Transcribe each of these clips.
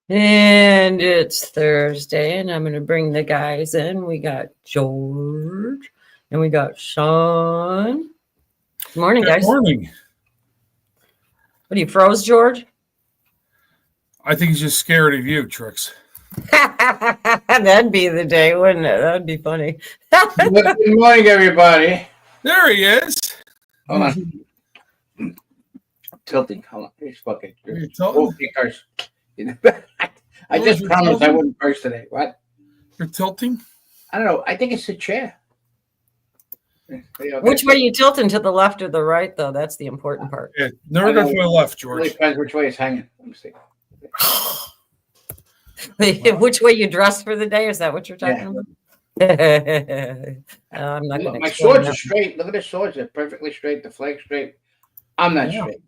And it's Thursday, and I'm going to bring the guys in. We got George, and we got Sean. Good morning, guys. Good morning. What, are you froze, George? I think he's just scared of you, Trix. That'd be the day, wouldn't it? That'd be funny. Good morning, everybody. There he is. Hold on. Tilting. Hold on. He's fucking. You tilting? Curse. I just promised I wouldn't curse today. What? You're tilting? I don't know. I think it's the chair. Which way are you tilting, to the left or the right, though? That's the important part. Yeah, never go to the left, It George. really depends which way it's hanging. Let me see. Which way you dress for the day? Is that what you're talking about? I'm not going to. My swords are straight. Look at the swords. They're perfectly straight. The flag's straight. I'm not straight.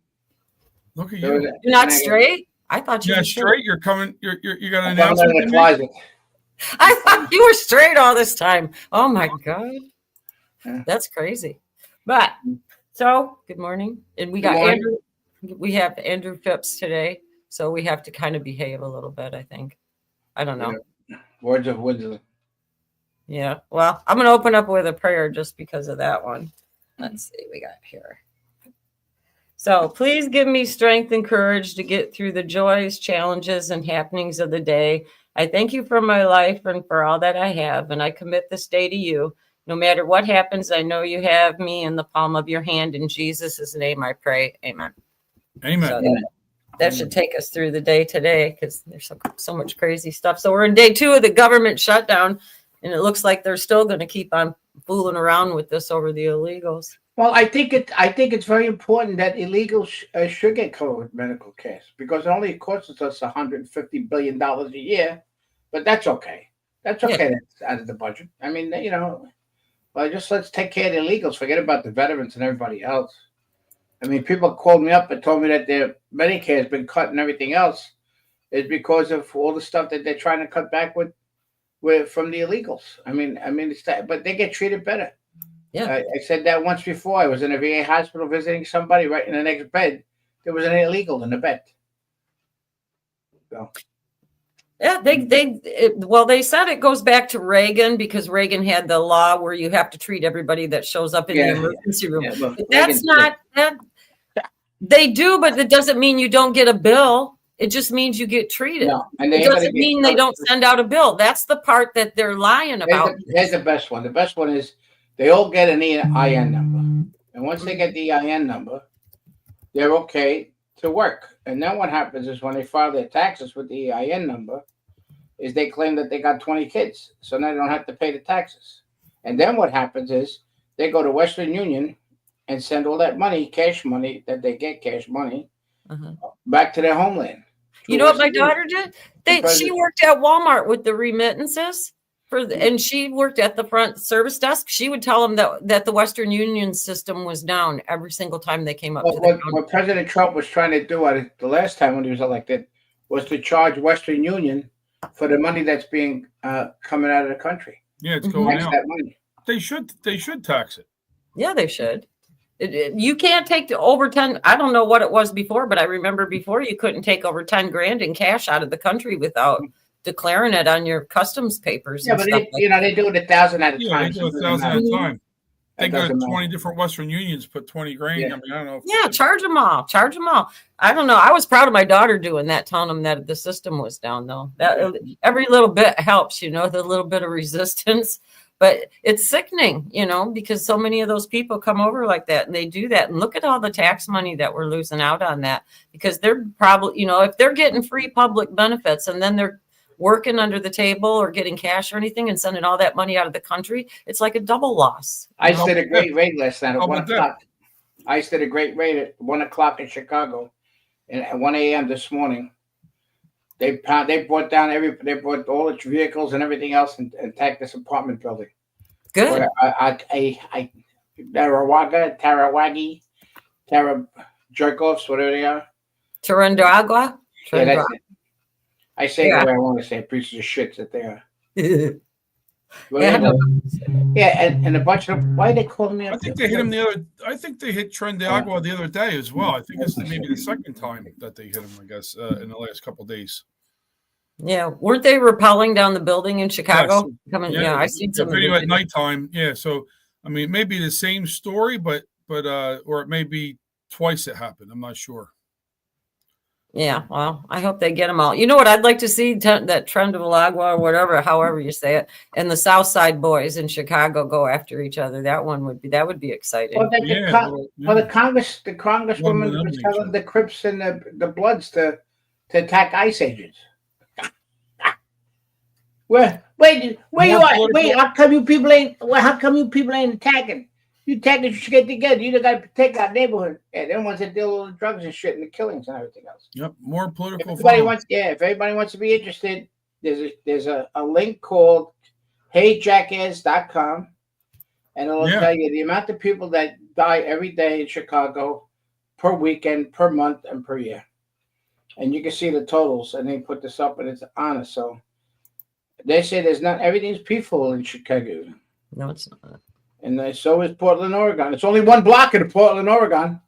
Look at you. You're not straight? I thought you were straight. You're coming. You're going to I'm announce in the closet. I thought you were straight all this time. Oh my God. That's crazy. But so good morning. And we got Andrew. We have Andrew Phipps today. So we have to kind of behave a little bit, I think. I don't know. Yeah. Words of wisdom. Yeah. Well, I'm going to open up with a prayer just because of that one. Let's see what we got here. So please give me strength and courage to get through the joys, challenges, and happenings of the day. I thank you for my life and for all that I have, and I commit this day to you. No matter what happens, I know you have me in the palm of your hand. In Jesus' name I pray. Amen. Amen. So that should take us through the day today because there's so much crazy stuff. So we're in day 2 of the government shutdown, and it looks like they're still going to keep on fooling around with this over the illegals. Well, I think it's very important that illegals should get covered with medical care because it only costs us $150 billion a year, but that's okay. That's okay. Yeah. That's out of the budget. I mean, well, just let's take care of the illegals. Forget about the veterans and everybody else. I mean, people called me up and told me that their Medicare has been cut and everything else is because of all the stuff that they're trying to cut back with from the illegals. I mean, it's that, but they get treated better. Yeah, I said that once before. I was in a VA hospital visiting somebody. Right in the next bed, there was an illegal in the bed. So. Yeah, they said it goes back to Reagan because Reagan had the law where you have to treat everybody that shows up in the emergency room. Yeah, but that's not that. They do, but it doesn't mean you don't get a bill. It just means you get treated. No, and it doesn't mean they don't send out a bill. That's the part that they're lying about. Here's the best one. The best one is they all get an EIN number. And once they get the EIN number, they're okay to work. And then what happens is when they file their taxes with the EIN number, is they claim that they got 20 kids. So now they don't have to pay the taxes. And then what happens is they go to Western Union and send all that money, cash money, that they get cash money, back to their homeland. You know what my daughter did? She worked at Walmart with the remittances. And she worked at the front service desk. She would tell them that the Western Union system was down every single time they came up to the counter. What President Trump was trying to do the last time when he was elected was to charge Western Union for the money that's being coming out of the country. Yeah, it's going out. That money. They should tax it. Yeah, they should. You can't take over 10. I don't know what it was before, but I remember before you couldn't take over 10 grand in cash out of the country without declaring it on your customs papers. Yeah, but they do it 1,000 at a time. Yeah, they do 1,000 at a time. They got 20 different Western Unions put 20 grand. Yeah. I mean, I don't know. Yeah, charge them all. I don't know. I was proud of my daughter doing that, telling them that the system was down, though. That every little bit helps, the little bit of resistance. But it's sickening, because so many of those people come over like that and they do that. And look at all the tax money that we're losing out on that, because they're probably, if they're getting free public benefits and then they're working under the table or getting cash or anything and sending all that money out of the country, it's like a double loss. I did a great rate last night at 1 o'clock. I did a great rate at 1 o'clock in Chicago, and at 1 a.m. this morning. They brought all the vehicles and everything else and attacked this apartment building. Good. Tarawagi, Jerkoffs, whatever they are. Tarandagua. Yeah, that's it. I say the way I want to say, pieces of shit that they are. And a bunch of them. Why are they calling me up? I think they hit him I think they hit Trindagua the other day as well. I think it's maybe the second time that they hit him, I guess, in the last couple of days. Yeah, weren't they rappelling down the building in Chicago? Yes. Coming, Yeah, yeah, I seen some video of at nighttime. Yeah, so I mean, it may be the same story, but or it may be twice it happened. I'm not sure. Yeah, well, I hope they get them all. You know what I'd like to see? That Trend of Alagua or whatever, however you say it, and the South Side Boys in Chicago go after each other. That would be exciting. Well, the One Congresswoman was eliminate telling you. the Crips and the Bloods to attack ICE agents. Where you are? Wait, how come you people ain't? Well, how come you people ain't attacking? You attacking, you should get together. You got to protect our neighborhood. Yeah, they're the ones that deal with the drugs and shit and the killings and everything else. Yep, more political. If everybody wants to be interested, there's a link called HeyJackass.com, and it'll tell you the amount of people that die every day in Chicago, per weekend, per month, and per year. And you can see the totals, and they put this up, and it's honest. So they say everything's peaceful in Chicago. No, it's not. And so is Portland, Oregon. It's only one block in Portland, Oregon.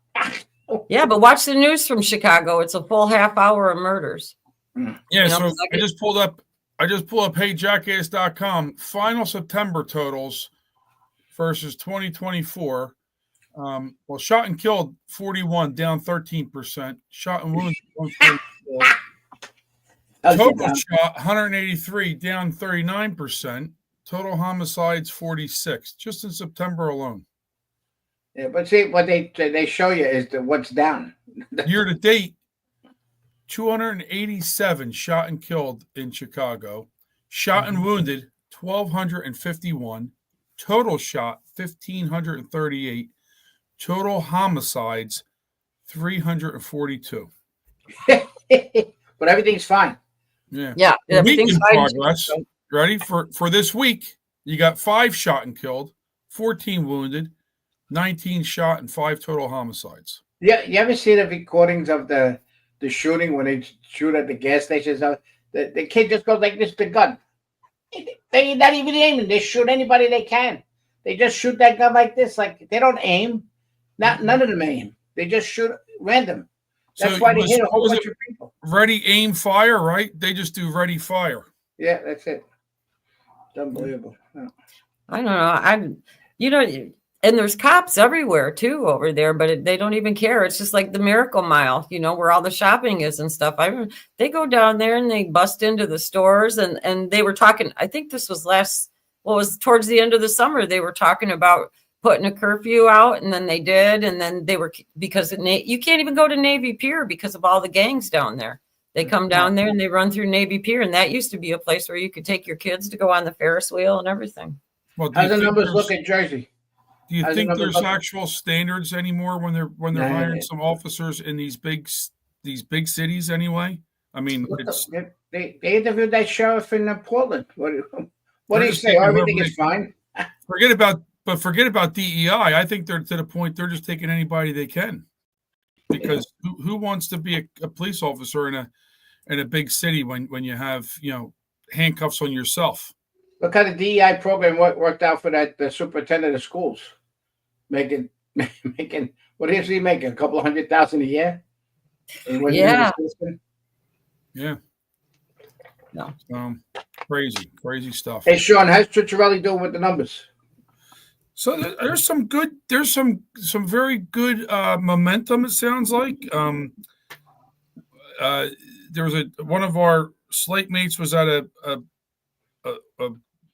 Yeah, but watch the news from Chicago. It's a full half hour of murders. Yeah, so I just pulled up HeyJackass.com. Final September totals versus 2024. Well, shot and killed 41, down 13%. Shot and wounded 144. Total shot 183, down 39%. Total homicides 46, just in September alone. Yeah, but see what they show you is what's down. Year to date, 287 shot and killed in Chicago. Shot and wounded 1,251. Total shot 1,538. Total homicides 342. But everything's fine. Yeah, everything's fine. Progress. Ready for this week? You got 5 shot and killed, 14 wounded, 19 shot, and 5 total homicides. Yeah, you ever see the recordings of the shooting when they shoot at the gas stations? The kid just goes like this with the gun. They're not even aiming. They shoot anybody they can. They just shoot that gun like this. Like they don't aim. None of them aim. They just shoot random. That's why they hit a whole bunch of people. Ready, aim, fire, right? They just do ready, fire. Yeah, that's it. It's unbelievable. Yeah. I don't know. And there's cops everywhere too over there, but they don't even care. It's just like the Miracle Mile, where all the shopping is and stuff. They go down there and they bust into the stores and they were talking. I think this was towards the end of the summer. They were talking about putting a curfew out, and then they did, and then they were because you can't even go to Navy Pier because of all the gangs down there. They come down there and they run through Navy Pier, and that used to be a place where you could take your kids to go on the Ferris wheel and everything. Well, how the numbers look at Jersey? Do you think there's actual standards anymore when they're hiring some officers in these big cities anyway? I mean, they interviewed that sheriff in Portland. What do you say? Everything is fine. Forget about DEI. I think they're to the point they're just taking anybody they can, because who wants to be a police officer in a big city when you have handcuffs on yourself? What kind of DEI program worked out for the superintendent of schools? Making what is he making? A couple of $100,000 a year? Yeah. Yeah. No. Crazy stuff. Hey, Sean, how's Ciccarelli doing with the numbers? So there's some very good momentum. It sounds like there was one of our slate mates was at a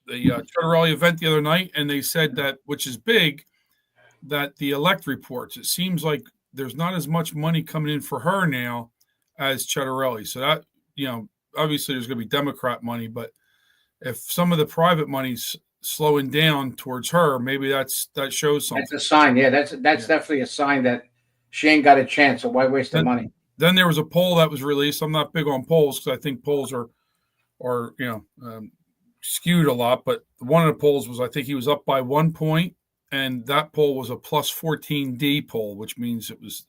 Ciccarelli event the other night, and they said that, which is big, that the elect reports, it seems like there's not as much money coming in for her now as Ciccarelli. So that, obviously there's going to be Democrat money, but if some of the private money's slowing down towards her, maybe that shows something. That's a sign. Yeah, that's definitely a sign that she ain't got a chance. So why waste the money? Then there was a poll that was released. I'm not big on polls because I think polls are skewed a lot. But one of the polls was, I think he was up by 1 point, and that poll was a plus 14D poll, which means it was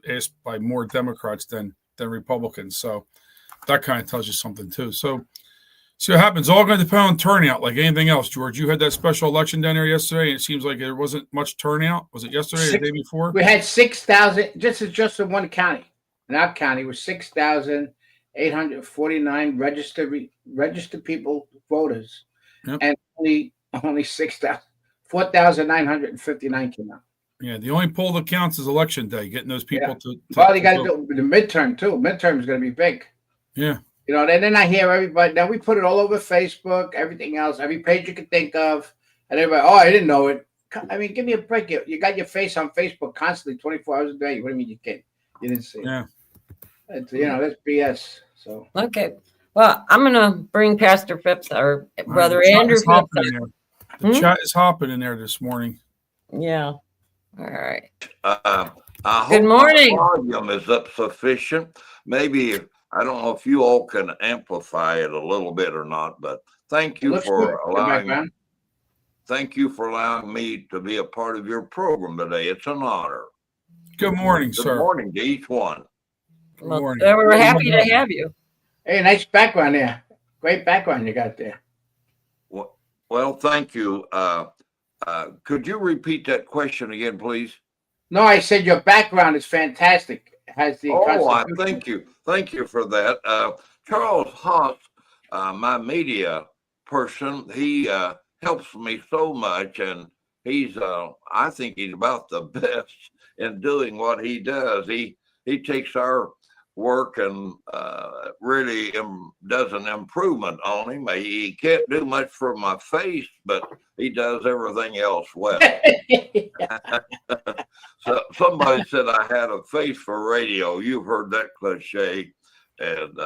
asked by more Democrats than Republicans. So that kind of tells you something too. So see what happens. All going to depend on turnout, like anything else. George, you had that special election down there yesterday, and it seems like there wasn't much turnout. Was it yesterday or the day before? We had 6,000. Just in one county. In our county was 6,000 849 registered people, voters, Yep. and only 4,959 came out. Yeah, the only poll that counts is election day, getting those people Yeah. to Well, you got to vote. do the midterm too. Midterm is going to be big. Yeah. You know, and then I hear everybody. Now we put it all over Facebook, everything else, every page you can think of, and everybody. Oh, I didn't know it. I mean, give me a break. You got your face on Facebook constantly, 24 hours a day. What do you mean you can't? You didn't see it? Yeah. It's, that's BS. So Okay. Well, I'm gonna bring Pastor Phipps or Brother The chat Andrew is Phipps. hopping in there. The chat is hopping in there this morning. Yeah. All right. I Good hope morning. my volume is up sufficient. Maybe I don't know if you all can amplify it a little bit or not, but thank you for allowing. Thank you for allowing me to be a part of your program today. It's an honor. Good morning, Good sir. morning to each one. Good Well, morning. we're happy to have you. Hey, nice background there. Great background you got there. Well, thank you. Could you repeat that question again, please? No, I said your background is fantastic. It has the thank you. Thank you for that. Charles Haas, my media person, he helps me so much, and he's I think he's about the best in doing what he does. He takes our work and really does an improvement on him. He can't do much for my face, but he does everything else well. So somebody said I had a face for radio. You've heard that cliche, and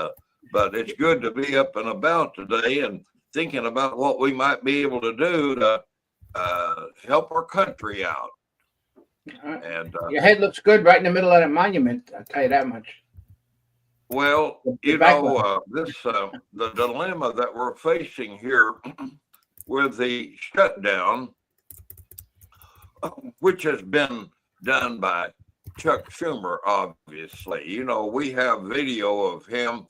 but it's good to be up and about today and thinking about what we might be able to do to help our country out. And your head looks good right in the middle of that monument. I'll tell you that much. Well, you know, the dilemma that we're facing here with the shutdown, which has been done by Chuck Schumer, obviously. You know, we have video of him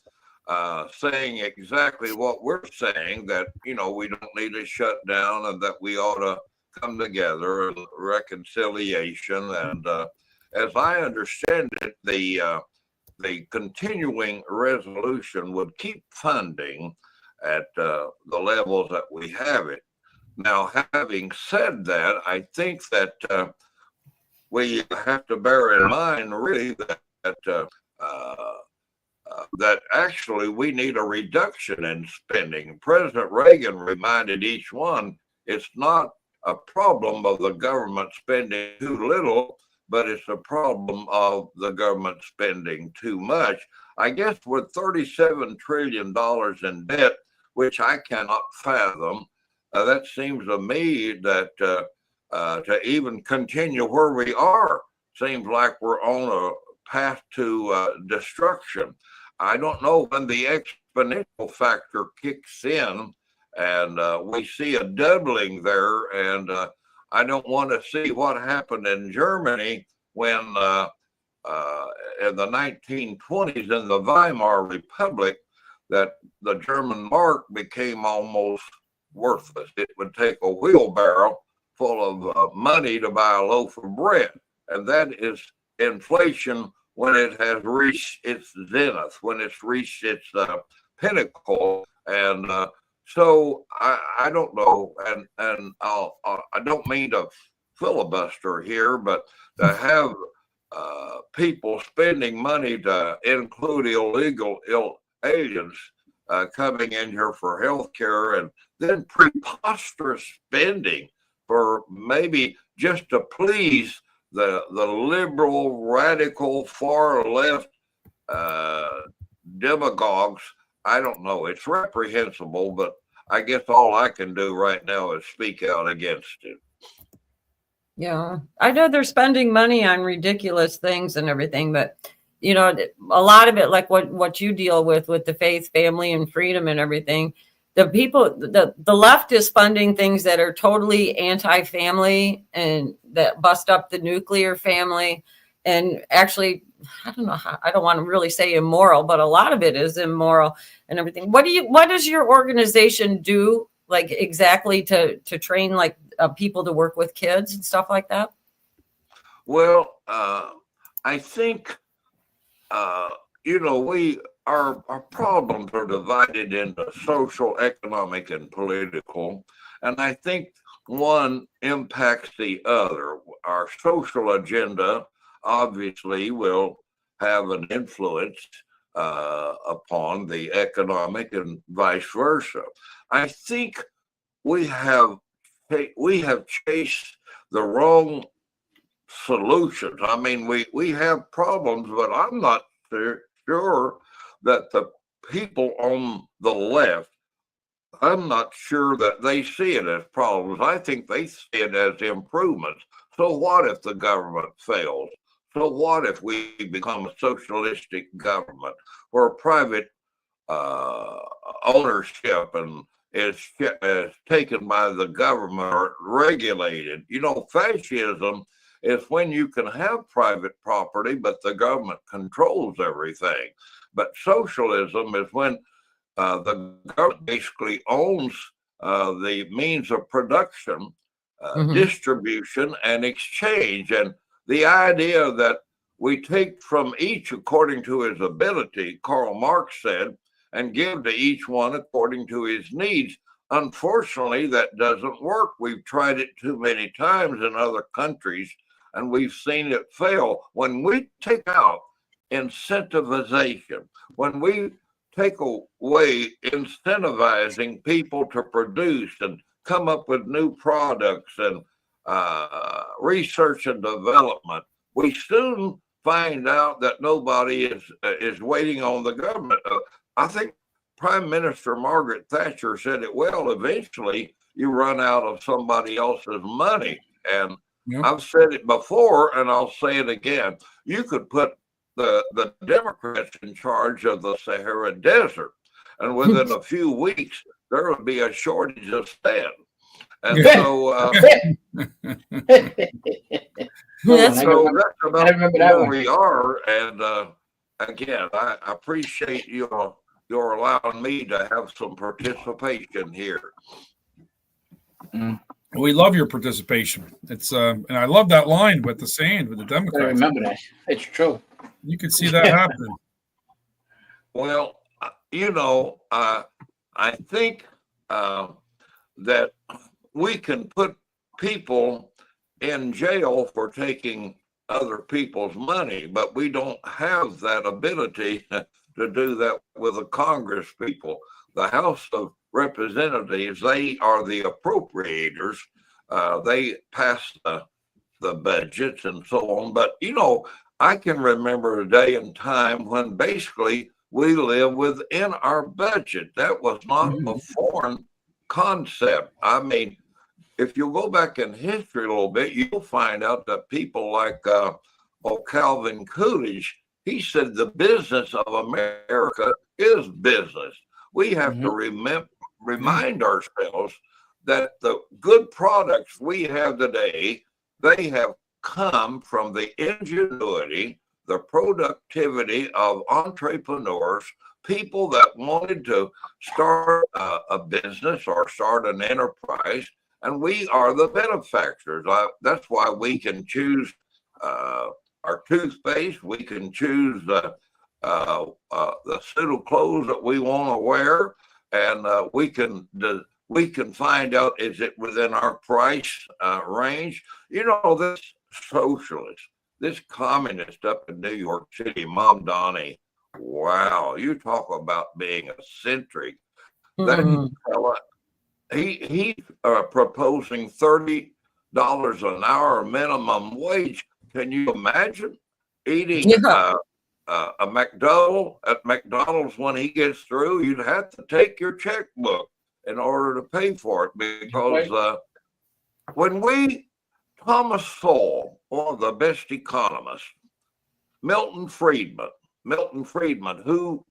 saying exactly what we're saying, that, you know, we don't need a shutdown and that we ought to come together and reconciliation. And as I understand it, the continuing resolution would keep funding at the levels that we have it. Now, having said that, I think that we have to bear in mind really that actually we need a reduction in spending. President Reagan reminded each one it's not a problem of the government spending too little, but it's a problem of the government spending too much. I guess with $37 trillion in debt, which I cannot fathom, that seems to me that to even continue where we are seems like we're on a path to destruction. I don't know when the exponential factor kicks in and we see a doubling there, and I don't want to see what happened in Germany when in the 1920s in the Weimar Republic, that the German mark became almost worthless. It would take a wheelbarrow full of money to buy a loaf of bread. And that is inflation when it has reached its zenith, when it's reached its pinnacle. And so I don't know, and I don't mean to filibuster here, but to have people spending money to include illegal aliens coming in here for health care, and then preposterous spending for maybe just to please the liberal, radical, far left demagogues. I don't know. It's reprehensible, but I guess all I can do right now is speak out against it. Yeah, I know they're spending money on ridiculous things and everything, but you know, a lot of it, like what you deal with the faith, family, and freedom and everything. The people, the left is funding things that are totally anti-family and that bust up the nuclear family. And actually, I don't know how, I don't want to really say immoral, but a lot of it is immoral and everything. What does your organization do, like exactly to train like people to work with kids and stuff like that? Well, I think, you know, our problems are divided into social, economic, and political. And I think one impacts the other. Our social agenda obviously will have an influence upon the economic and vice versa. I think we have we have chased the wrong solutions. I mean, we have problems, but I'm not sure that the people on the left, I'm not sure that they see it as problems. I think they see it as improvements. So what if the government fails? So what if we become a socialistic government where private uh, ownership and is taken by the government or regulated? You know, fascism is when you can have private property, but the government controls everything. But socialism is when the government basically owns the means of production, distribution, and exchange. And the idea that we take from each according to his ability, Karl Marx said, and give to each one according to his needs. Unfortunately, that doesn't work. We've tried it too many times in other countries, and we've seen it fail. When we take out incentivization, when we take away incentivizing people to produce and come up with new products and research and development, we soon find out that nobody is waiting on the government. I think Prime Minister Margaret Thatcher said it well. Eventually, you run out of somebody else's money. And Yep. I've said it before, and I'll say it again. You could put the Democrats in charge of the Sahara Desert, and within a few weeks, there would be a shortage of sand. And so, That's so that's about remember that where one. we are. And again, I appreciate your allowing me to have some participation here. We love your participation. It's and I love that line with the sand with the I Democrats. remember that. It's true. You could see that happening. Well, you know, I think that we can put people in jail for taking other people's money, but we don't have that ability to do that with the Congress people. The House of Representatives, they are the appropriators. They pass the budgets and so on. But, you know, I can remember a day and time when basically we live within our budget. That was not a foreign concept. I mean, if you go back in history a little bit, you'll find out that people like Calvin Coolidge, he said the business of America is business. We have to remind ourselves that the good products we have today, they have come from the ingenuity, the productivity of entrepreneurs, people that wanted to start a business or start an enterprise, and we are the benefactors. That's why we can choose our toothpaste. We can choose the suit of clothes that we want to wear, and we can find out, is it within our price range? You know, this socialist, this communist up in New York City, Mom Donnie, wow, you talk about being eccentric. That fella, he's proposing $30 an hour minimum wage. Can you imagine eating a McDonald's? When he gets through, you'd have to take your checkbook in order to pay for it, because when Thomas Sowell, one of the best economists, Milton Friedman, who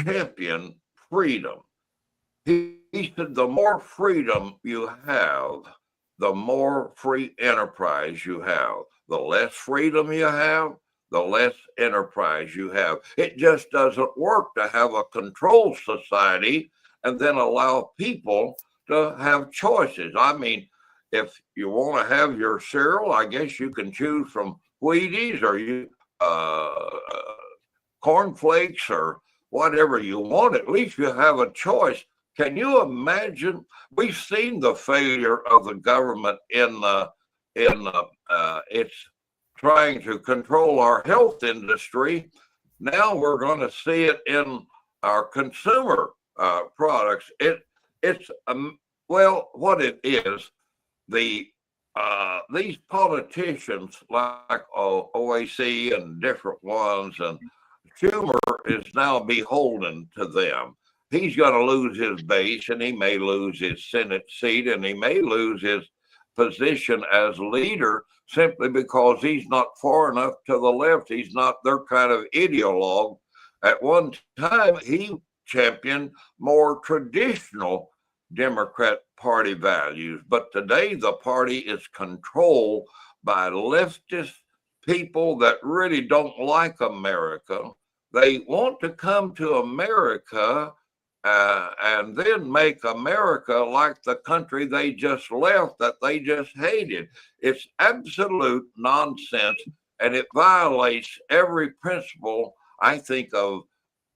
championed freedom, he said, the more freedom you have, the more free enterprise you have. The less freedom you have, the less enterprise you have. It just doesn't work to have a controlled society and then allow people to have choices. I mean, if you want to have your cereal, I guess you can choose from Wheaties or cornflakes or whatever you want. At least you have a choice. Can you imagine? We've seen the failure of the government in its trying to control our health industry. Now we're going to see it in our consumer products. It's well, what it is, these politicians like OAC and different ones, and Schumer is now beholden to them. He's going to lose his base, and he may lose his Senate seat, and he may lose his position as leader simply because he's not far enough to the left. He's not their kind of ideologue. At one time, he championed more traditional Democrat Party values, but today the party is controlled by leftist people that really don't like America. They want to come to America and then make America like the country they just left, that they just hated. It's absolute nonsense, and it violates every principle, I think, of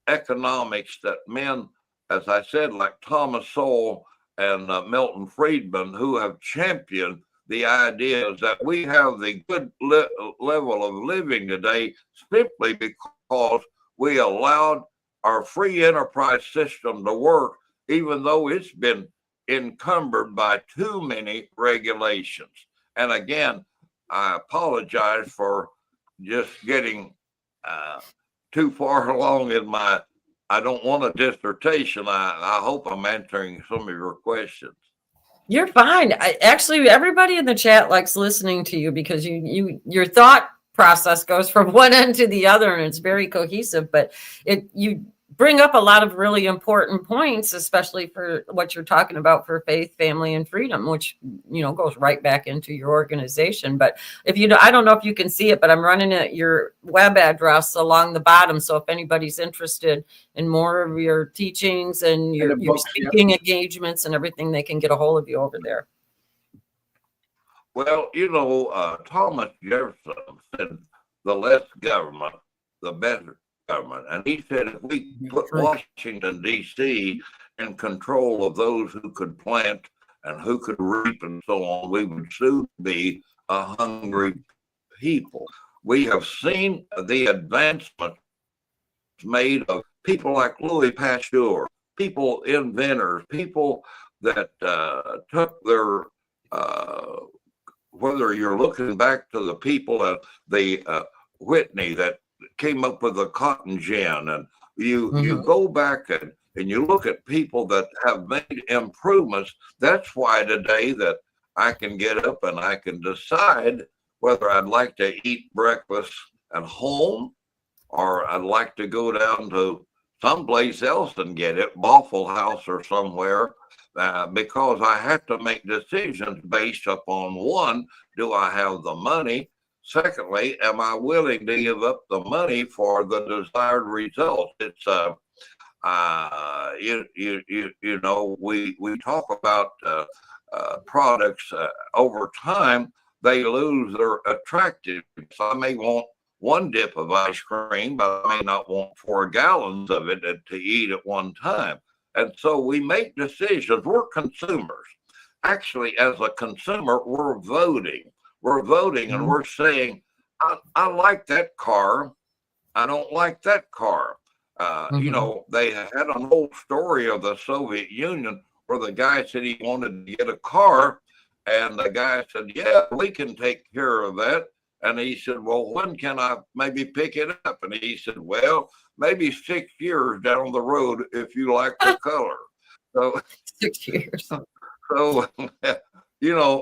economics that men, as I said, like Thomas Sowell and Milton Friedman, who have championed the ideas that we have the good level of living today simply because we allowed our free enterprise system to work, even though it's been encumbered by too many regulations. And again, I apologize for just getting too far along in my, I don't want a dissertation. I hope I'm answering some of your questions. You're fine. Actually, everybody in the chat likes listening to you because your thought process goes from one end to the other, and it's very cohesive. But you bring up a lot of really important points, especially for what you're talking about for faith, family, and freedom, which goes right back into your organization. But if I don't know if you can see it, but I'm running your web address along the bottom. So if anybody's interested in more of your teachings and your speaking engagements and everything, they can get a hold of you over there. Well, Thomas Jefferson said, the less government, the better government. And he said, if we put Washington, D.C. in control of those who could plant and who could reap and so on, we would soon be a hungry people. We have seen the advancement made of people like Louis Pasteur, people inventors, people that took their whether you're looking back to the people at the Whitney that came up with the cotton gin, and you go back and you look at people that have made improvements. That's why today that I can get up and I can decide whether I'd like to eat breakfast at home or I'd like to go down to someplace else and get it, Waffle House or somewhere. Because I have to make decisions based upon, one, do I have the money? Secondly, am I willing to give up the money for the desired result? It's we talk about products over time, they lose their attractiveness. I may want one dip of ice cream, but I may not want 4 gallons of it to eat at one time. And so we make decisions. We're consumers. Actually, as a consumer, we're voting. We're voting and we're saying, I like that car. I don't like that car. They had an old story of the Soviet Union where the guy said he wanted to get a car. And the guy said, yeah, we can take care of that. And he said, well, when can I maybe pick it up? And he said, well, maybe 6 years down the road if you like the color. So 6 years. So,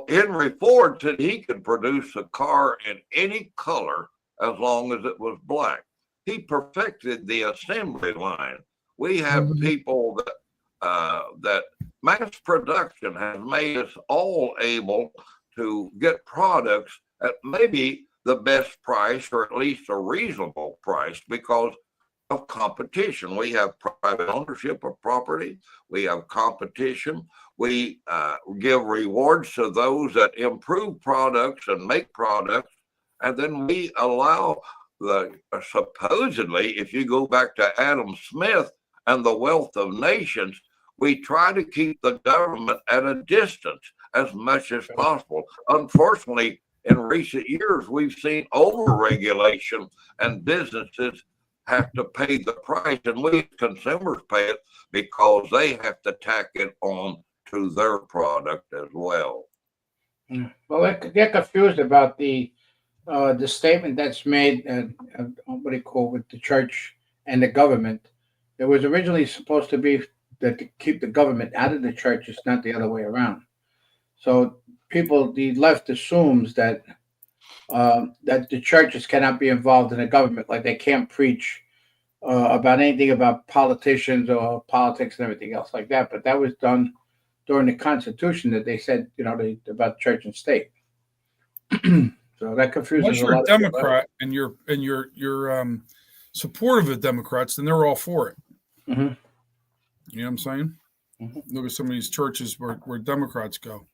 Henry Ford said he could produce a car in any color as long as it was black. He perfected the assembly line. We have people that mass production has made us all able to get products at maybe the best price, or at least a reasonable price, because of competition. We have private ownership of property. We have competition. We give rewards to those that improve products and make products. And then we allow supposedly, if you go back to Adam Smith and the Wealth of Nations, we try to keep the government at a distance as much as possible. Unfortunately, in recent years, we've seen overregulation, and businesses have to pay the price, and we consumers pay it because they have to tack it on to their product as well. Well, they're confused about the statement that's made. What do you call with the church and the government? It was originally supposed to be that to keep the government out of the church. It's not the other way around. So the left assumes that that the churches cannot be involved in the government, like they can't preach about anything about politicians or politics and everything else like that. But that was done during the Constitution, that they said, about church and state. So that confuses Unless a you're lot a of people. Democrat and you're supportive of Democrats, then they're all for it. Mhm. You know what I'm saying? Mhm. Look at some of these churches where Democrats go.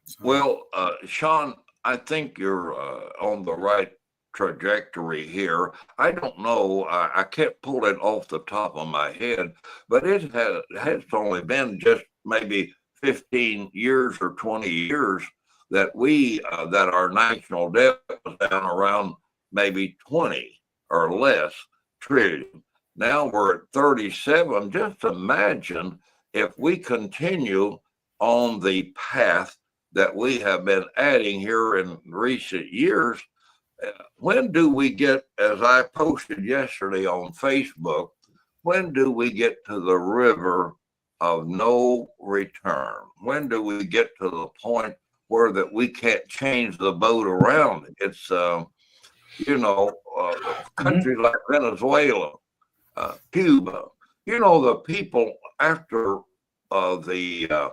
So. Well, Sean, I think you're on the right trajectory here. I don't know. I can't pull it off the top of my head, but it has only been just maybe 15 years or 20 years that that our national debt was down around maybe 20 or less trillion. Now we're at 37. Just imagine if we continue on the path that we have been adding here in recent years. When do we get, as I posted yesterday on Facebook, when do we get to the river of no return? When do we get to the point where that we can't change the boat around? It's, countries like Venezuela, Cuba, the people after the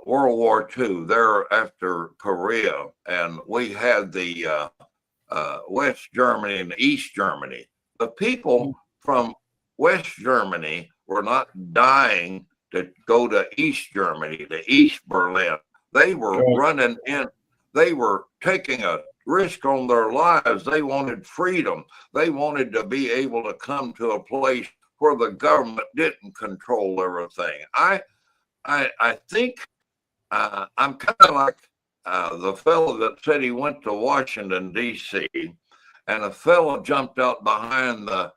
World War II, there after Korea, and we had the West Germany and East Germany. The people from West Germany were not dying to go to East Germany, to East Berlin. They were running in, they were taking a risk on their lives. They wanted freedom. They wanted to be able to come to a place where the government didn't control everything. I think I'm kind of like the fellow that said he went to Washington, D.C., and a fellow jumped out behind the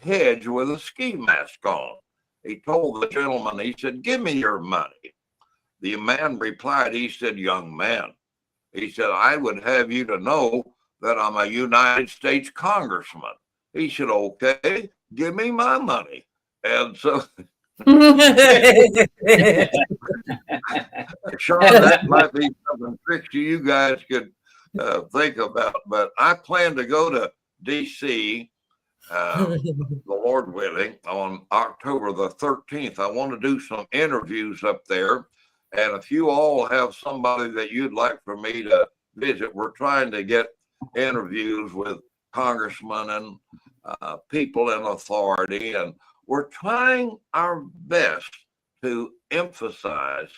hedge with a ski mask on. He told the gentleman, he said, "Give me your money." The man replied, he said, "Young man," he said, "I would have you to know that I'm a United States congressman." He said, "Okay, give me my money." And so Sean, that might be something tricky you guys could think about. But I plan to go to D.C., the Lord willing, on October the 13th. I want to do some interviews up there. And if you all have somebody that you'd like for me to visit, we're trying to get interviews with congressmen and people in authority. And we're trying our best to emphasize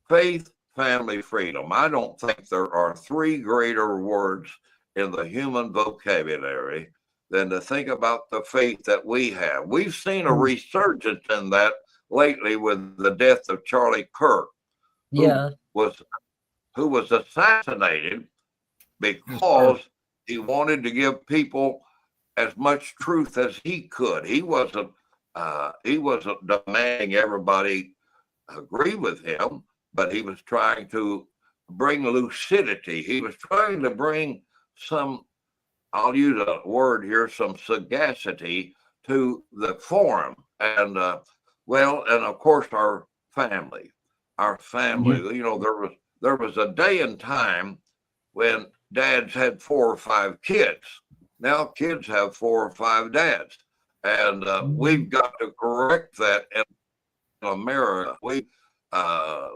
faith, family, freedom. I don't think there are three greater words in the human vocabulary than to think about the faith that we have. We've seen a resurgence in that lately with the death of Charlie Kirk, who was assassinated because he wanted to give people as much truth as he could. He wasn't demanding everybody agree with him, but he was trying to bring lucidity. He was trying to bring some, I'll use a word here, some sagacity to the forum. And and of course our family. There was a day and time when dads had 4 or 5 kids. Now kids have 4 or 5 dads. And we've got to correct that in America.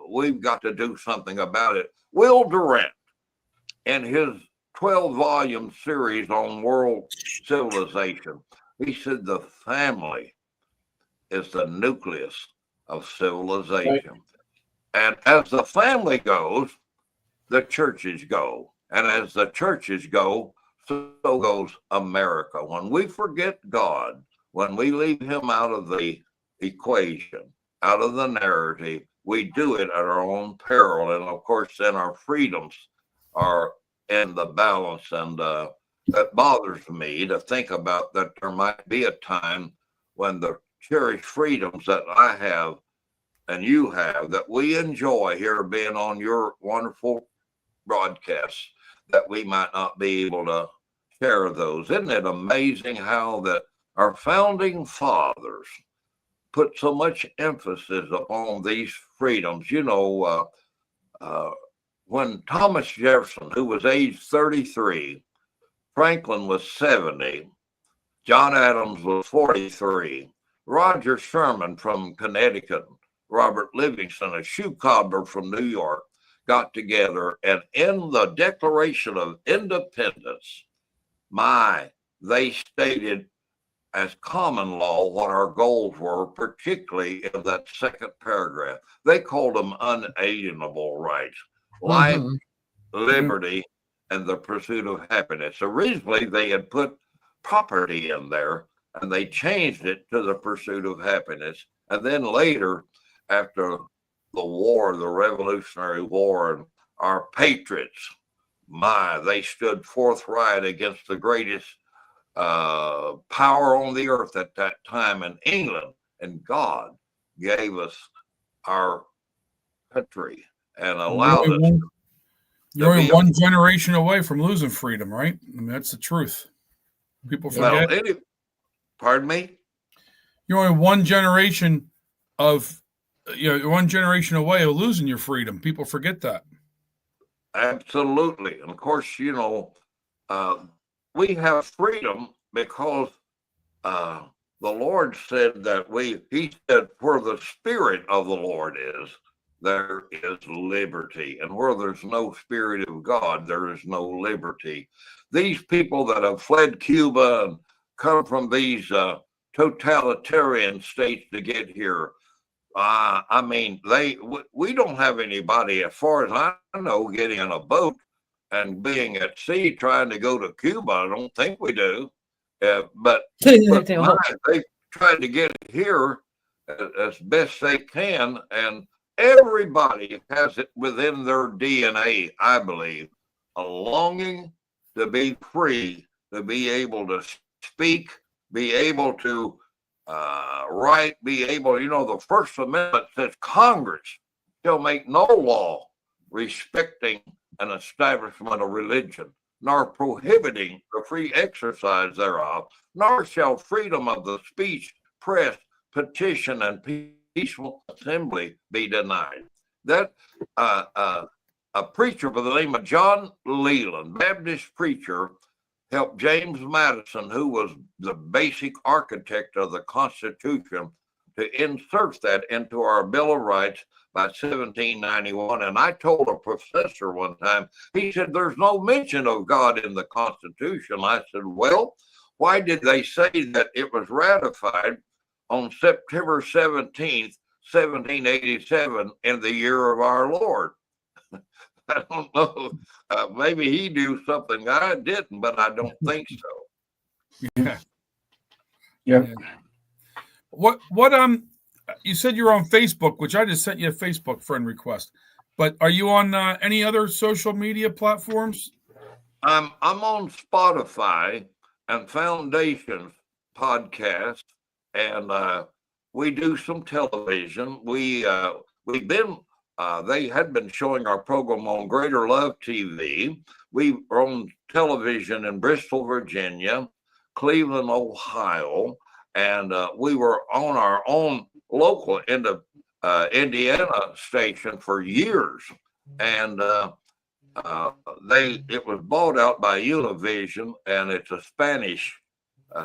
We've got to do something about it. Will Durant, in his 12-volume series on world civilization, he said the family is the nucleus of civilization. Right. And as the family goes, the churches go. And as the churches go, so goes America. When we forget God, when we leave him out of the equation, out of the narrative, we do it at our own peril. And of course, then our freedoms are in the balance. And that bothers me to think about that there might be a time when the cherished freedoms that I have and you have, that we enjoy here being on your wonderful broadcasts, that we might not be able to share those. Isn't it amazing how that our founding fathers put so much emphasis upon these freedoms? You know, when Thomas Jefferson, who was age 33, Franklin was 70, John Adams was 43, Roger Sherman from Connecticut, Robert Livingston, a shoe cobbler from New York, got together, and in the Declaration of Independence, they stated as common law what our goals were, particularly in that second paragraph. They called them unalienable rights: life, liberty, and the pursuit of happiness. Originally, they had put property in there, and they changed it to the pursuit of happiness. And then later, after the war, the Revolutionary War, and our patriots, they stood forthright against the greatest power on the earth at that time in England. And God gave us our country and allowed us. You're only one generation away from losing freedom, right? I mean, that's the truth. People forget. Well, pardon me? You're only one generation away of losing your freedom. People forget that. Absolutely. And of course, you know, we have freedom because the Lord said that he said, where the Spirit of the Lord is, there is liberty. And where there's no Spirit of God, there is no liberty. These people that have fled Cuba and come from these totalitarian states to get here, I mean, we don't have anybody, as far as I know, getting in a boat and being at sea trying to go to Cuba. I don't think we do. But they tried to get here as best they can, and everybody has it within their DNA, I believe, a longing to be free, to be able to speak, be able to write, be able, you know, the First Amendment says Congress shall make no law respecting an establishment of religion, nor prohibiting the free exercise thereof, nor shall freedom of the speech, press, petition, and peaceful assembly be denied. That a preacher by the name of John Leland, Baptist preacher, helped James Madison, who was the basic architect of the Constitution, to insert that into our Bill of Rights by 1791. And I told a professor one time, he said, there's no mention of God in the Constitution. I said, well, why did they say that it was ratified on September 17th, 1787, in the year of our Lord? I don't know. Maybe he knew something I didn't, but I don't think so. Yeah. What you said you're on Facebook, which I just sent you a Facebook friend request, but are you on any other social media platforms? I'm on Spotify and Foundations podcast, and we do some television. We've been they had been showing our program on Greater Love TV. We were on television in Bristol, Virginia, Cleveland, Ohio, and we were on our own local Indiana station for years. And it was bought out by Univision, and it's a Spanish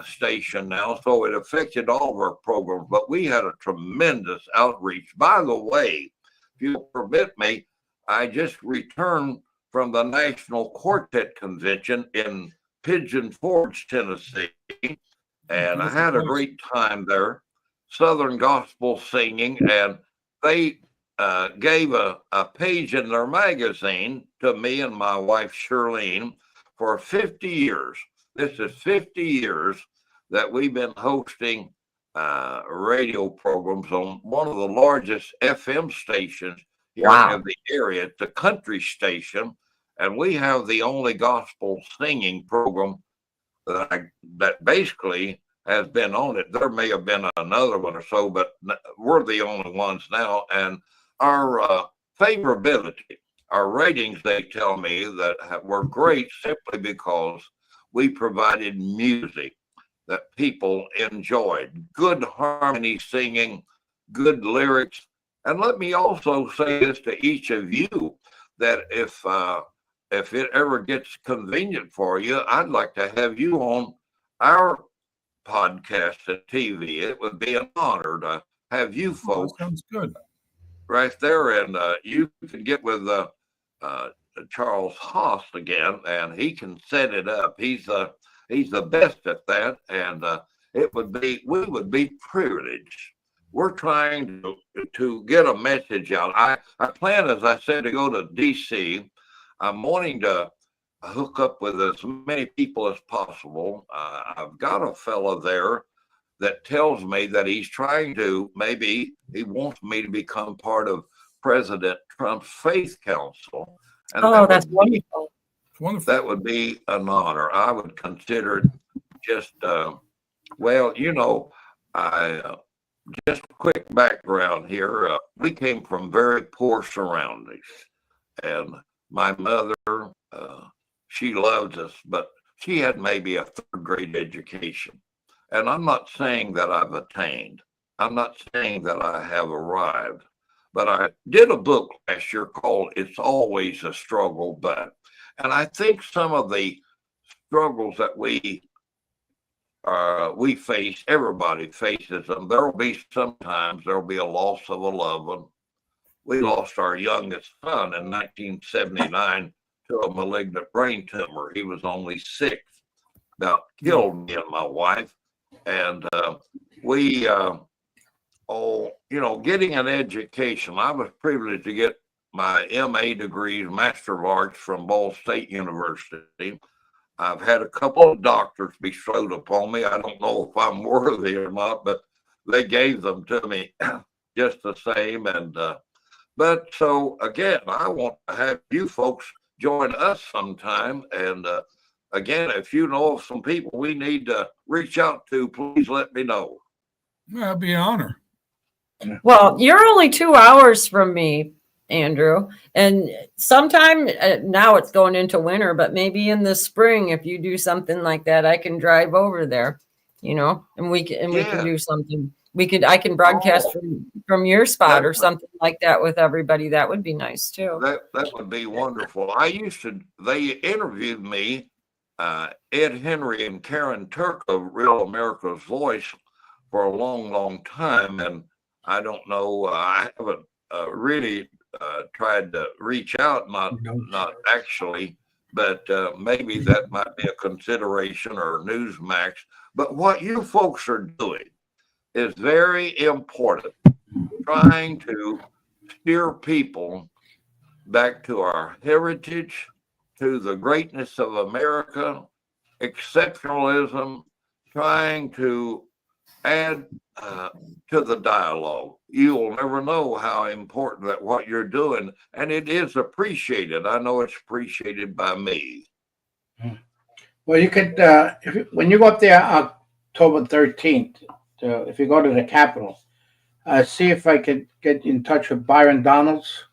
station now, so it affected all of our programs. But we had a tremendous outreach. By the way, if you'll permit me, I just returned from the National Quartet Convention in Pigeon Forge, Tennessee, and I had a great time there. Southern gospel singing, and they gave a page in their magazine to me and my wife Shirlene, for 50 years. This is 50 years that we've been hosting radio programs on one of the largest FM stations here Wow. in the area. It's a country station, and we have the only gospel singing program that basically has been on it. There may have been another one or so, but we're the only ones now. And our favorability, our ratings, they tell me that were great simply because we provided music that people enjoyed, good harmony singing, good lyrics. And let me also say this to each of you, that if it ever gets convenient for you, I'd like to have you on our podcast and TV. It would be an honor to have you folks. That sounds good. Right there, and you can get with Charles Haas again, and he can set it up. He's the best at that, and we would be privileged. We're trying to get a message out. I plan, as I said, to go to DC. I'm wanting to hook up with as many people as possible. I've got a fellow there that tells me that he's trying to, maybe he wants me to become part of President Trump's Faith Council. And That's wonderful. Wonderful. that would be an honor. I would consider it just, well, I just quick background here. We came from very poor surroundings, and my mother, she loves us, but she had maybe a third grade education. And I'm not saying that I've attained. I'm not saying that I have arrived. But I did a book last year called It's Always a Struggle, But. And I think some of the struggles that we face, everybody faces them. There'll be a loss of a loved one. We lost our youngest son in 1979 to a malignant brain tumor. He was only 6. About killed me and my wife. And getting an education. I was privileged to get my MA degrees, Master of Arts from Ball State University. I've had a couple of doctors bestowed upon me. I don't know if I'm worthy or not, but they gave them to me just the same. And but so again, I want to have you folks join us sometime. And again, if you know of some people we need to reach out to, please let me know. That'd be an honor. Well, you're only 2 hours from me, Andrew. And sometime now it's going into winter, but maybe in the spring, if you do something like that, I can drive over there, and we can do something. I can broadcast from your spot or something like that with everybody. That would be nice too. That would be wonderful. They interviewed me, Ed Henry and Karen Turk of Real America's Voice, for a long, long time. And I don't know, I haven't really tried to reach out, not actually, but maybe that might be a consideration, or Newsmax. But what you folks are doing is very important, trying to steer people back to our heritage, to the greatness of America, exceptionalism, trying to add to the dialogue. You will never know how important that what you're doing, and it is appreciated. I know it's appreciated by me. Well, you could, when you go up there October 13th, if you go to the Capitol, see if I could get in touch with Byron Donalds,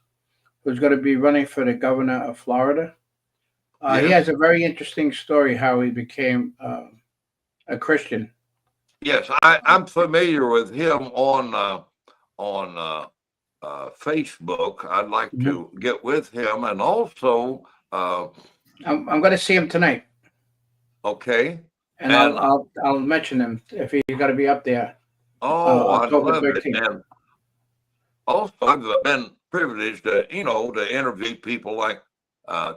who's going to be running for the governor of Florida. Yes. He has a very interesting story how he became a Christian. Yes, I'm familiar with him on Facebook. I'd like to get with him, and also I'm going to see him tonight. Okay. And I'll mention him if he's going to be up there. I love 13th. it. And also, I've been privileged to interview people like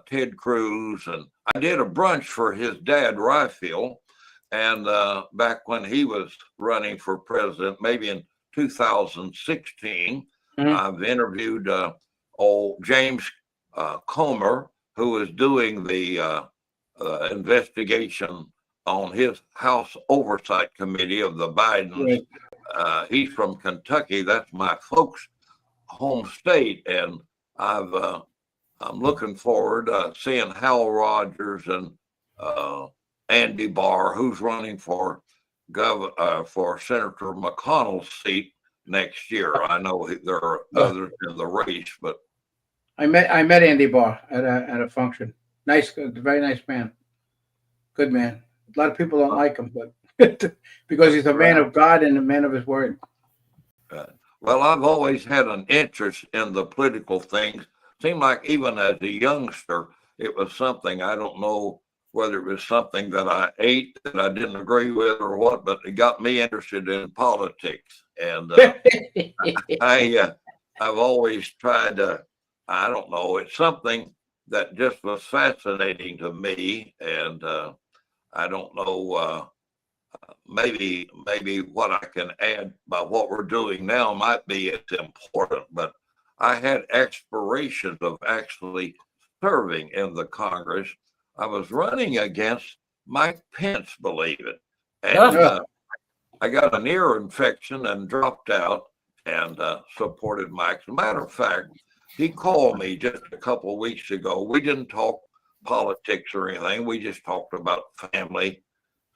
Ted Cruz, and I did a brunch for his dad, Ryefield, and back when he was running for president, maybe in 2016, I've interviewed James Comer, who is doing the investigation on his House Oversight Committee of the Bidens. Right. He's from Kentucky. That's my folks' home state, and I'm looking forward seeing Hal Rogers and Andy Barr, who's running for for Senator McConnell's seat next year. I know there are others in the race, but I met Andy Barr at a function. Nice, very nice man. Good man. A lot of people don't like him, but because he's a man of God and a man of his word. Well, I've always had an interest in the political things. Seemed like even as a youngster, it was something, I don't know whether it was something that I ate that I didn't agree with or what, but it got me interested in politics. And I've always tried to, I don't know, it's something that just was fascinating to me. And I don't know, maybe what I can add by what we're doing now might be as important, but I had aspirations of actually serving in the Congress. I was running against Mike Pence, believe it. And I got an ear infection and dropped out and supported Mike. As a matter of fact, he called me just a couple of weeks ago. We didn't talk politics or anything. We just talked about family,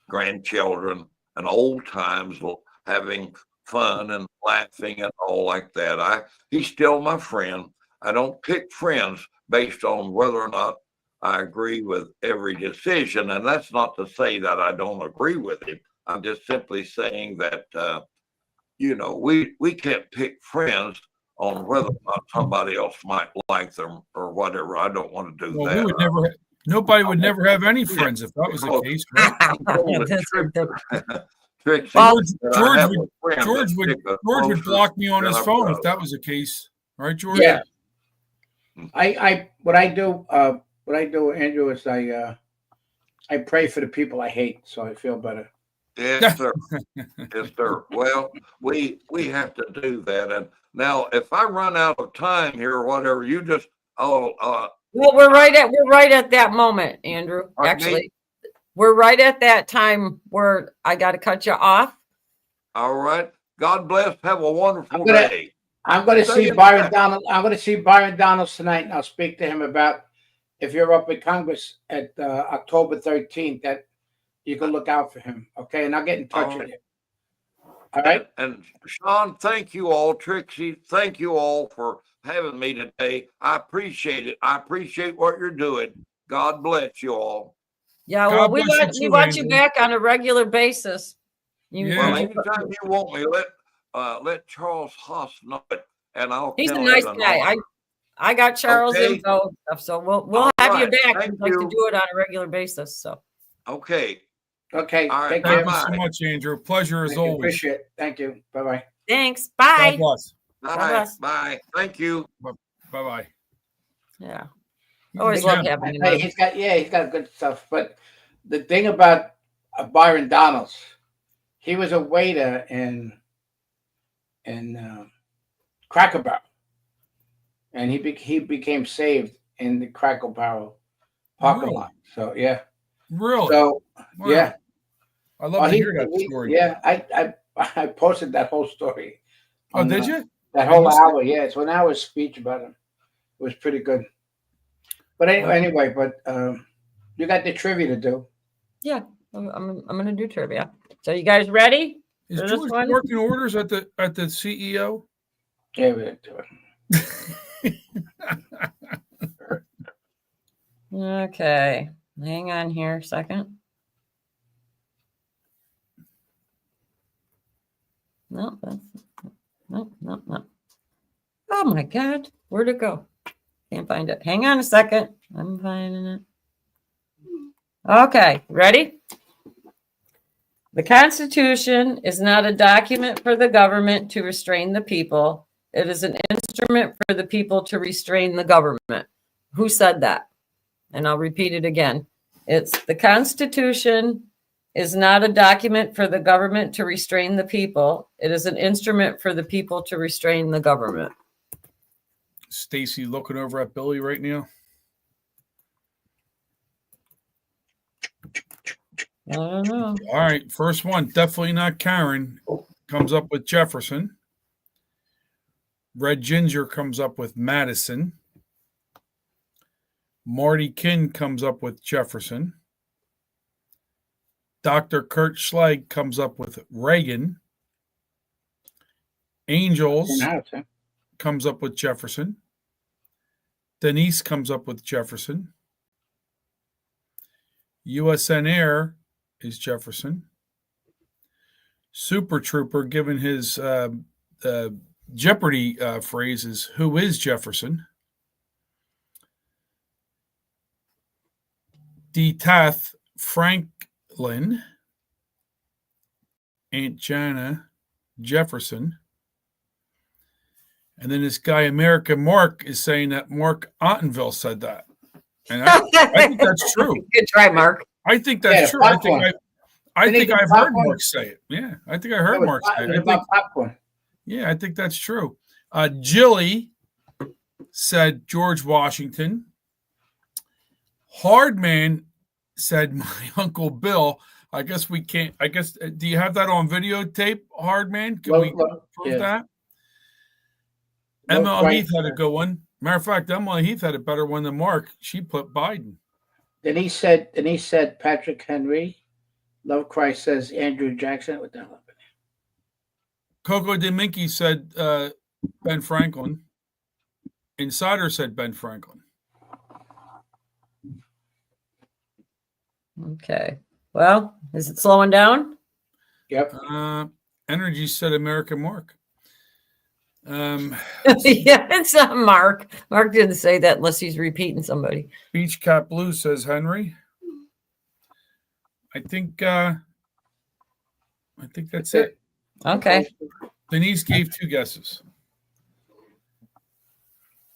grandchildren, and old times, having fun and laughing and all like that. He's still my friend. I don't pick friends based on whether or not I agree with every decision. And that's not to say that I don't agree with him. I'm just simply saying that, we can't pick friends on whether or not somebody else might like them or whatever. I don't want to do that. Nobody would never have any friends if that was the case, right? George would block me on his phone if that was the case, right, George? Yeah. What I do, Andrew, is I pray for the people I hate, so I feel better. Yes, sir. Yes, sir. Well, we have to do that. And now, if I run out of time here or whatever, you just well, we're right at that moment, Andrew. Actually, we're right at that time where I got to cut you off. All right. God bless. Have a wonderful day. I'm going to see Byron Donald. I'm going to see Byron Donalds tonight, and I'll speak to him about if you're up in Congress at October 13th. That you can look out for him. Okay, and I'll get in touch with you. All right. And Sean, thank you all. Trixie, thank you all for having me today. I appreciate it. I appreciate what you're doing. God bless you all. Yeah, well, we want you back on a regular basis. Well, anytime you want me, let Charles Haas know it, and I'll. He's a nice guy. I got Charles' info, so we'll have you back. We'd like to do it on a regular basis. So. Okay. Okay. All right. Thank you so much, Andrew. Pleasure as always. Appreciate it. Thank you. Bye-bye. Thanks. Bye. God bless. Bye. Bye. Thank you. Bye-bye. Yeah. Always love having him. He's got good stuff. But the thing about Byron Donalds, he was a waiter in Cracker Barrel, and he became saved in the Cracker Barrel parking lot. So yeah. Really? So wow. Yeah. I love to hear that story. Yeah, I posted that whole story. Oh, did you? That whole hour, yeah. It's 1 hour speech about him. It was pretty good. But anyway, you got the trivia to do. Yeah, I'm gonna do trivia. So you guys ready? Is George working orders at the CEO? Yeah, we're do it. Okay. Hang on here a second. No. Oh my God. Where'd it go? Can't find it. Hang on a second. I'm finding it. Okay. Ready? The Constitution is not a document for the government to restrain the people. It is an instrument for the people to restrain the government. Who said that? And I'll repeat it again. It's the Constitution is not a document for the government to restrain the people. It is an instrument for the people to restrain the government. Stacy looking over at Billy right now. I don't know. All right, first one, definitely not Karen, comes up with Jefferson. Red Ginger comes up with Madison. Marty Kin comes up with Jefferson. Dr. Kurt Schlegg comes up with Reagan. Angels comes up with Jefferson. Denise comes up with Jefferson. USN Air is Jefferson. Super Trooper, given his Jeopardy phrase, is who is Jefferson? D. Tath Franklin. Aunt Jana Jefferson. And then this guy, America Mark, is saying that Mark Ottenville said that. And I think that's true. Good try, Mark. I think that's true. I think I've heard Mark say it. Yeah, I think I heard Mark say it. Popcorn. Yeah, I think that's true. Jilly said George Washington. Hardman said my Uncle Bill. I guess we can't. I guess, do you have that on videotape, Hardman? Can we prove that? Emma Heath had a good one. Matter of fact, Emma Heath had a better one than Mark. She put Biden. Then he said Patrick Henry. Love Christ says Andrew Jackson. What the hell? Coco DeMinky said Ben Franklin. Insider said Ben Franklin. Okay. Well, is it slowing down? Yep. Energy said American Mark. Yeah, it's not Mark. Mark didn't say that unless he's repeating somebody. Beach Cat Blue says Henry. I think that's it. Okay. Denise gave 2 guesses.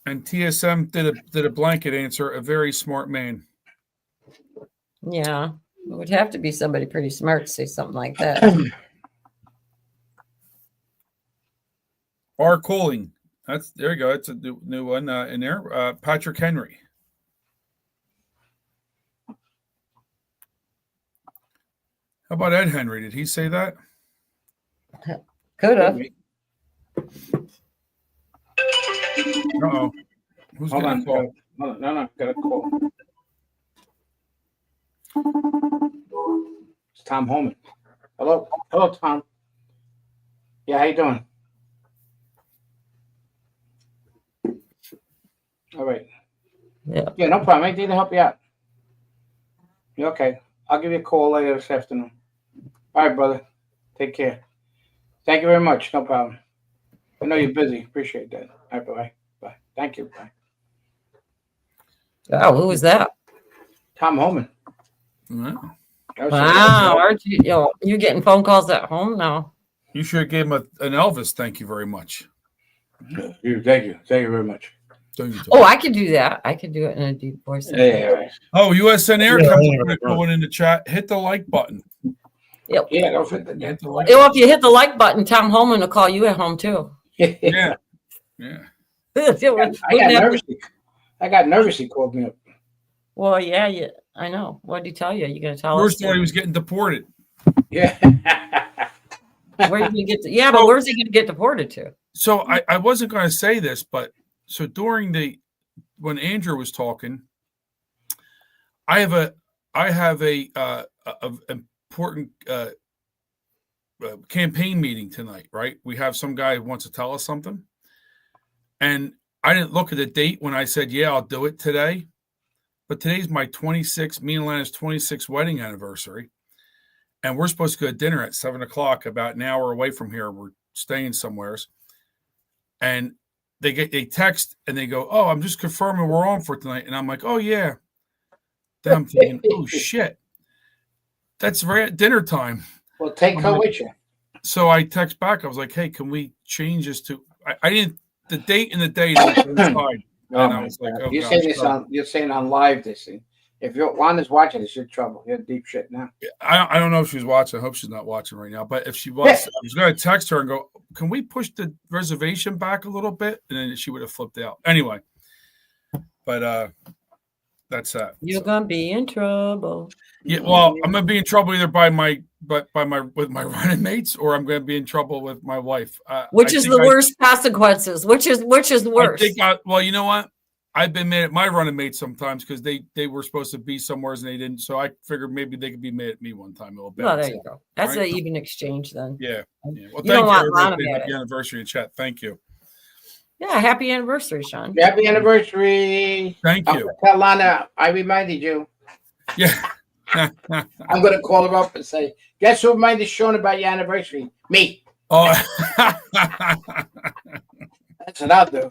And TSM did a blanket answer, a very smart man. Yeah. It would have to be somebody pretty smart to say something like that. R. Cooling. There you go. That's a new one in there. Patrick Henry. How about Ed Henry? Did he say that? Could have. Uh-oh. Who's going to call? No, got a call. It's Tom Holman. Hello, Tom. Yeah, how you doing? All right. Yeah, no problem. Anything to help you out? You okay? I'll give you a call later this afternoon. All right, brother. Take care. Thank you very much. No problem. I know you're busy. Appreciate that. All right, bye. Bye. Thank you. Bye. Oh, who was that? Tom Holman. Wow. Wow, aren't you? You're getting phone calls at home now. You should have gave him an Elvis. Thank you very much. Thank you very much. Oh, I could do that. I could do it in a deep voice. Yeah. Oh, USN Air comes up with a good one in the chat. Hit the like button. Yep. Yeah, don't forget that. If you hit the like button, Tom Holman will call you at home too. Yeah. I got nervous. He called me up. Well, yeah, I know. What did he tell you? You gonna tell First us? thought he was getting deported. Yeah. Where are you gonna get to? Yeah, but where's he gonna get deported to? So I wasn't going to say this, but so during when Andrew was talking, I have a important campaign meeting tonight, right? We have some guy who wants to tell us something. And I didn't look at the date when I said, yeah, I'll do it today. But today's my me and Lana's 26th wedding anniversary. And we're supposed to go to dinner at 7:00, about an hour away from here. We're staying somewheres. And they text and they go, oh, I'm just confirming we're on for tonight. And I'm like, oh, yeah. Then I'm thinking, oh, shit. That's right at dinner time. Well, take her with you. So I text back. I was like, hey, can we change this to – I didn't – the date and the day didn't coincide. And I was like, oh, you're saying on live this thing. If Wanda's watching this, you're in trouble. You're in deep shit now. I don't know if she's watching. I hope she's not watching right now. But if she was, I was going to text her and go, can we push the reservation back a little bit? And then she would have flipped out. Anyway. But That's that. You're So, gonna be in trouble. yeah, well, I'm gonna be in trouble either with my running mates, or I'm gonna be in trouble with my wife. Which is the worst consequences? Which is worse? Well, you know what? I've been mad at my running mates sometimes because they were supposed to be somewhere and they didn't. So I figured maybe they could be mad at me one time. Well, there you go. That's right? an even exchange then. Yeah. Well, You thank don't you, want everybody. Lana Happy mad. anniversary in chat. Thank you. Yeah, happy anniversary, Sean. Happy anniversary. Thank I'm you. gonna tell Lana, I reminded you. Yeah. I'm going to call her up and say, guess who reminded Sean about your anniversary? Me. Oh. That's what I'll do.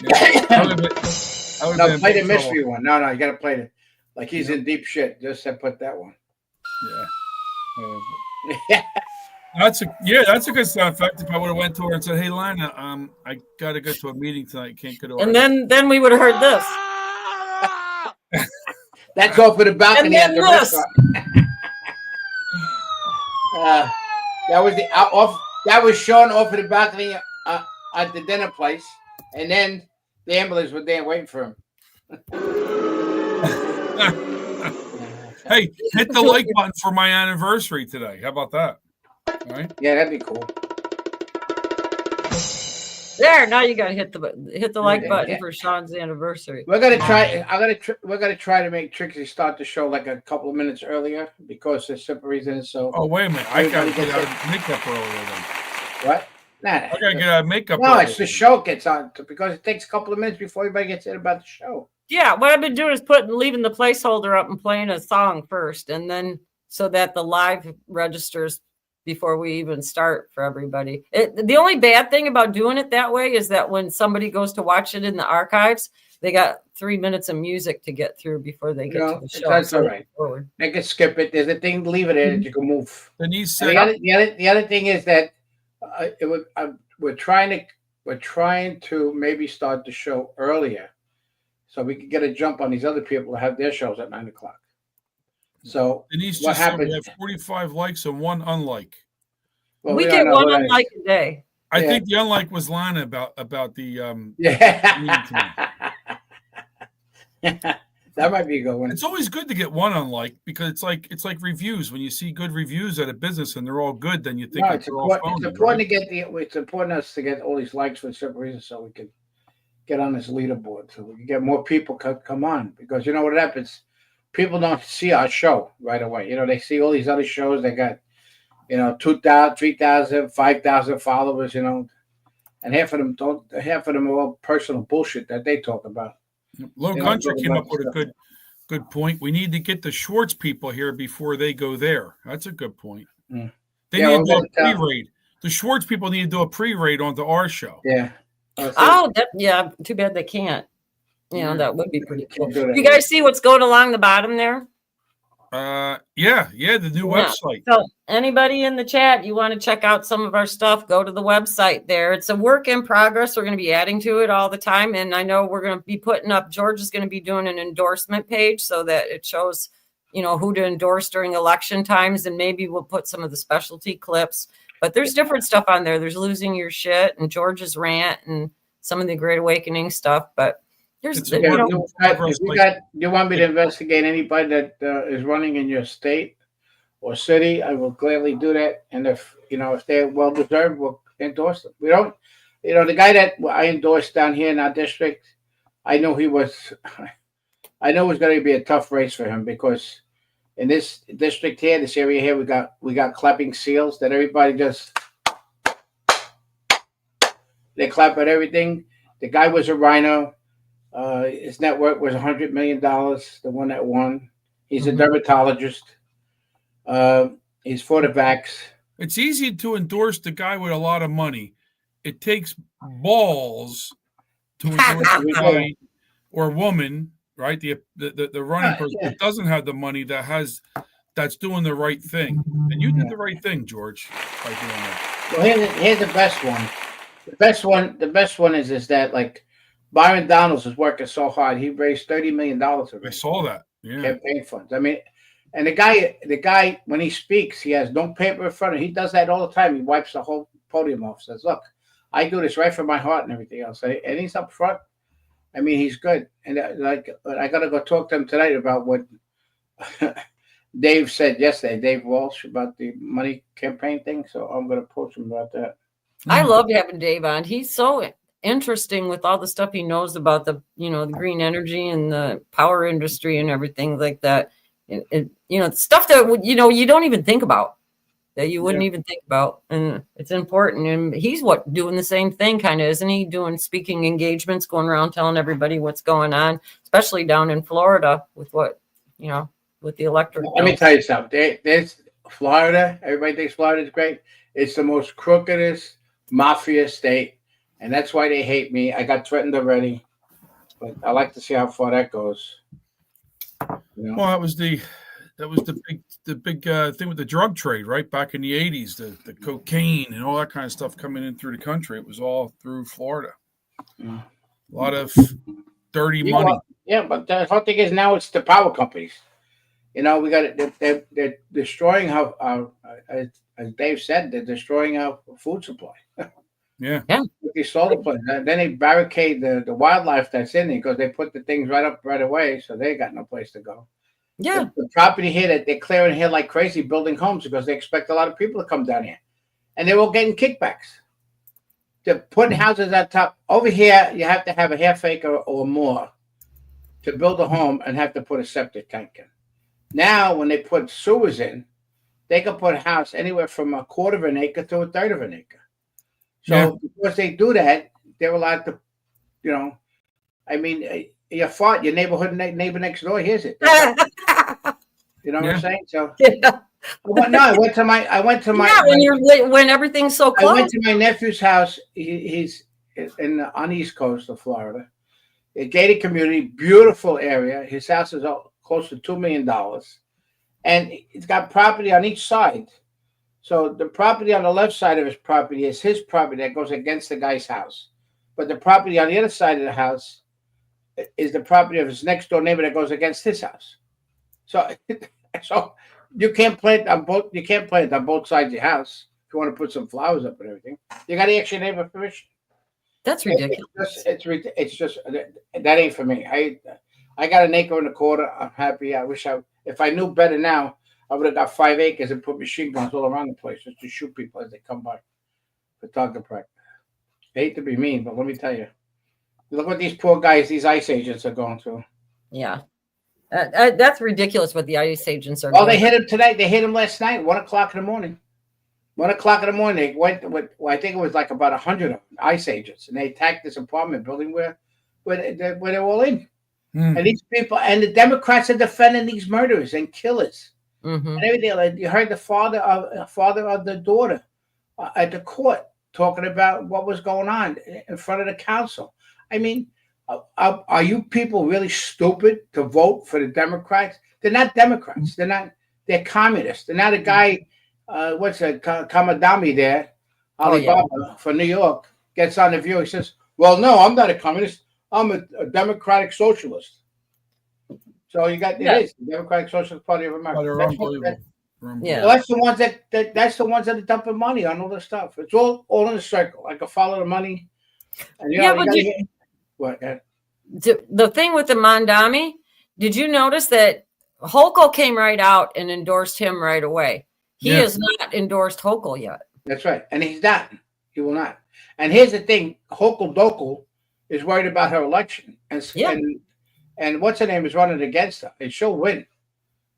No, play the mystery one. No, you got to play it. Like he's in deep shit. Just put that one. Yeah. That's a good sound effect. If I would have went to her and said, "Hey, Lana, I got to go to a meeting tonight. Can't go to." And then we would have heard this. That's off of the balcony at the restaurant. That was Sean off of the balcony at the dinner place, and then the ambulance was there waiting for him. Hey, hit the like button for my anniversary today. How about that? All right. Yeah, that'd be cool. There, now you got to hit the like button for Sean's anniversary. We're gonna try. We're gonna try to make Trixie start the show like a couple of minutes earlier because there's simple reasons. So. Oh wait a minute! I gotta get out of makeup earlier then. What? Nah. I gotta get out of makeup. No, it's the show gets on because it takes a couple of minutes before everybody gets in about the show. Yeah, what I've been doing is leaving the placeholder up and playing a song first, and then so that the live registers before we even start for everybody. The only bad thing about doing it that way is that when somebody goes to watch it in the archives, they got 3 minutes of music to get through before they get to the show. That's all right. They can skip it. There's a thing, leave it there that you can move. The other thing is that we're trying to maybe start the show earlier so we can get a jump on these other people that have their shows at 9:00. So Denise what happens? We have 45 likes and 1 unlike. Well, we get 1 unlike a day. I think the unlike was Lana about the that might be a good one. It's always good to get 1 unlike because it's like reviews. When you see good reviews at a business and they're all good, then you think it's important to get it's important us to get all these likes for some reason so we can get on this leaderboard so we can get more people come on because you know what happens. People don't see our show right away. You know, they see all these other shows. They got, 2,000, 3,000, 5,000 followers, and half of them are all personal bullshit that they talk about. Low Country came up with a good point. We need to get the Schwartz people here before they go there. That's a good point. Mm. They need to do a pre-raid. The Schwartz people need to do a pre-raid onto our show. Yeah. Too bad they can't. That would be pretty cool. You guys see what's going along the bottom there? The new website. So anybody in the chat, you want to check out some of our stuff, go to the website there. It's a work in progress. We're going to be adding to it all the time. And I know we're going to be putting up, George is going to be doing an endorsement page so that it shows, who to endorse during election times. And maybe we'll put some of the specialty clips. But there's different stuff on there. There's Losing Your Shit and George's rant and some of the Great Awakening stuff. But there's, you want me to investigate anybody that is running in your state or city, I will gladly do that. And if they're well deserved, we'll endorse them. We don't, the guy that I endorsed down here in our district, I know it was going to be a tough race for him because in this district here, this area here, we got clapping seals that everybody just they clap at everything. The guy was a rhino. His net worth was $100 million. The one that won. He's a dermatologist. He's for the vax. It's easy to endorse the guy with a lot of money. It takes balls to endorse the guy or woman, right? The running person that doesn't have the money that's doing the right thing. And you did the right thing, George, by doing that. Well, here's the best one. The best one is that like Byron Donalds is working so hard. He raised $30 million. I saw that. Yeah. Campaign funds. I mean, and the guy, when he speaks, he has no paper in front of him. He does that all the time. He wipes the whole podium off. Says, "Look, I do this right from my heart and everything else." And he's up front. I mean, he's good. And like, I got to go talk to him tonight about what Dave said yesterday, Dave Walsh, about the money campaign thing. So I'm going to approach him about that. I loved having Dave on. He's so interesting with all the stuff he knows about the green energy and the power industry and everything like that. Stuff that you don't even think about, that you wouldn't even think about, and it's important. And he's doing the same thing, kind of, isn't he? Doing speaking engagements, going around telling everybody what's going on, especially down in Florida with with the electric. Let me tell you something. There's Florida. Everybody thinks Florida is great. It's the most crookedest mafia state, and that's why they hate me. I got threatened already, but I like to see how far that goes. Well, that was the big thing with the drug trade, right? Back in the 80s, the cocaine and all that kind of stuff coming in through the country. It was all through Florida. A lot of dirty money. Yeah, but the whole thing is now it's the power companies. We got it. They're destroying as Dave said, they're destroying our food supply. Yeah. With these solar plants. Then they barricade the wildlife that's in there because they put the things right away, so they got no place to go. Yeah. The property here that they're clearing here like crazy, building homes because they expect a lot of people to come down here. And they're all getting kickbacks. They're putting houses on top. Over here, you have to have a half acre or more to build a home and have to put a septic tank in. Now, when they put sewers in, they can put a house anywhere from a quarter of an acre to a third of an acre. So because they do that, they're allowed to, you fart, your neighbor next door hears it. You know what I'm saying? So I went to my when everything's so close. I went to my nephew's house. He's on the East Coast of Florida. A gated community, beautiful area. His house is close to $2 million. And it's got property on each side. So the property on the left side of his property is his property that goes against the guy's house. But the property on the other side of the house is the property of his next door neighbor that goes against his house. So you can't plant on both. You can't plant on both sides of your house if you want to put some flowers up and everything. You got to ask your neighbor permission. That's ridiculous. It's just that ain't for me. I got an acre and a quarter. I'm happy. I wish if I knew better now, I would have got 5 acres and put machine guns all around the place just to shoot people as they come by for target practice. I hate to be mean, but let me tell you, look what these poor guys, these ICE agents are going through. Yeah. That's ridiculous what the ICE agents are doing. They hit him today. They hit him last night, 1 o'clock in the morning. 1 o'clock in the morning, they went with, I think it was like about 100 of them, ICE agents, and they attacked this apartment building where they're all in. And these people, and the Democrats are defending these murderers and killers. And everything. Like you heard the father of the daughter at the court talking about what was going on in front of the council. I mean, are you people really stupid to vote for the Democrats? They're not Democrats. They're communists. They're not a guy. Kamadami there, Alibaba for New York gets on the View. He says, "Well, no, I'm not a communist. I'm a democratic socialist." So you got it is the Democratic Socialist Party of America. That's unbelievable. Well, that's the ones that's the ones that are dumping money on all this stuff. It's all in a circle. I can follow the money. And, the thing with the Mondami, did you notice that Hochul came right out and endorsed him right away? He has not endorsed Hochul yet. That's right, and he's not. He will not. And here's the thing: Hochul Dokel is worried about her election, and what's her name is running against her, and she'll win.